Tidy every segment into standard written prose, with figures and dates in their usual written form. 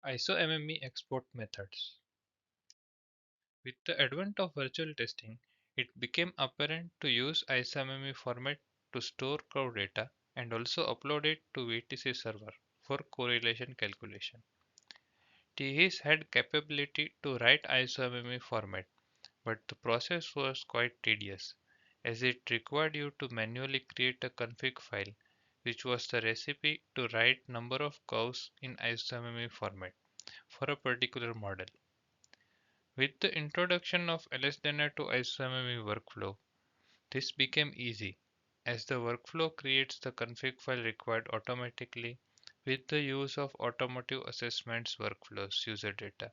ISO-MME export methods. With the advent of virtual testing, it became apparent to use ISO-MME format to store cloud data and also upload it to VTC server for correlation calculation. THIS had capability to write ISO-MME format, but the process was quite tedious as it required you to manually create a config file which was the recipe to write number of curves in ISO-MME format for a particular model. With the introduction of LS-DYNA to ISO-MME workflow, this became easy as the workflow creates the config file required automatically with the use of automotive assessments workflows user data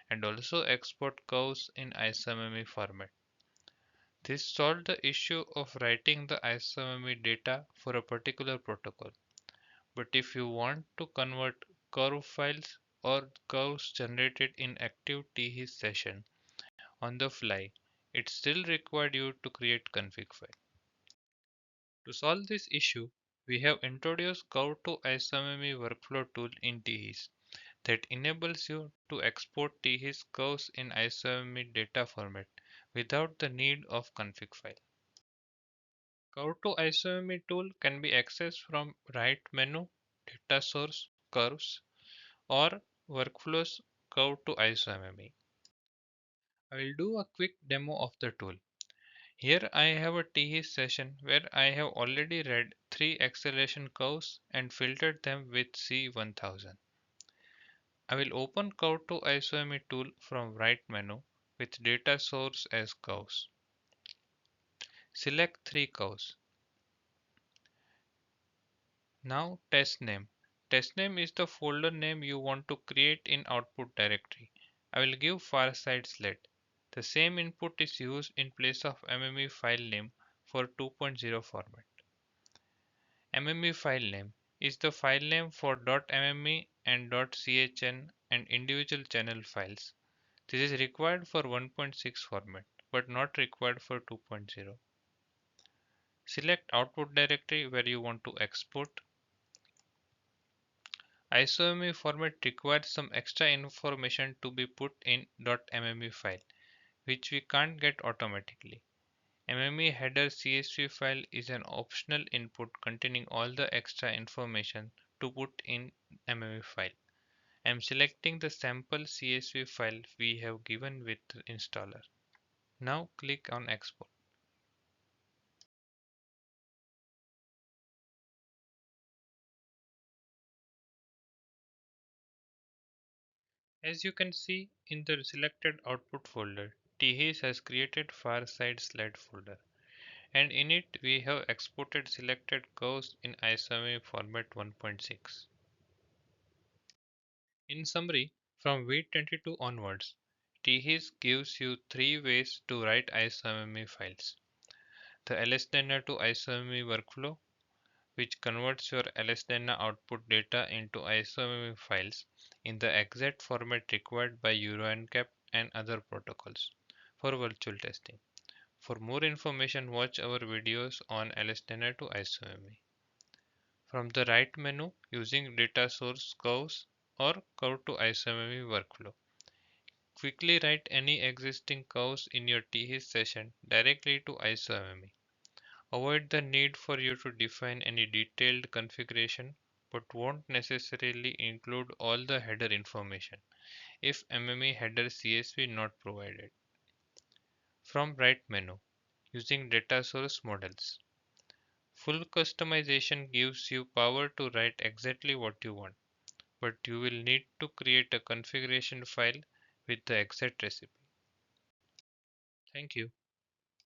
and also export curves in ISO-MME format. This solved the issue of writing the ISO-MME data for a particular protocol. But if you want to convert curve files or curves generated in active THIS session on the fly, it still required you to create config file. To solve this issue, we have introduced Curve to ISO-MME workflow tool in THIS that enables you to export THIS curves in ISO-MME data format without the need of config file. Curve to ISO-MME tool can be accessed from right menu, data source, curves, or workflows curve to ISO-MME. I will do a quick demo of the tool. Here I have a THIS session where I have already read 3 acceleration curves and filtered them with C1000. I will open Curve to ISO-MME tool from right menu with data source as curves. Select 3 curves. Now test name. Test name is the folder name you want to create in output directory. I will give far side sled. The same input is used in place of MME file name for 2.0 format. MME file name is the file name for .mme and .chn and individual channel files. This is required for 1.6 format but not required for 2.0. Select output directory where you want to export. ISO-MME format requires some extra information to be put in .mme file, which we can't get automatically. MME header CSV file is an optional input containing all the extra information to put in MME file. I am selecting the sample CSV file we have given with the installer. Now click on export. As you can see in the selected output folder, THIS has created far side slide folder, and in it we have exported selected curves in ISO-MME format 1.6. In summary, from V22 onwards, THIS gives you 3 ways to write ISO-MME files. The LS-DYNA to ISO-MME workflow, which converts your LS-DYNA output data into ISO-MME files in the exact format required by EuroNCAP and other protocols for virtual testing. For more information, watch our videos on LS-DYNA to ISO-MME. From the right menu, using data source curves or curve to ISO-MME workflow. Quickly write any existing curves in your THIS session directly to ISO-MME. Avoid the need for you to define any detailed configuration but won't necessarily include all the header information if MME header CSV not provided. From right menu, using data source models. Full customization gives you power to write exactly what you want, but you will need to create a configuration file with the exact recipe. Thank you.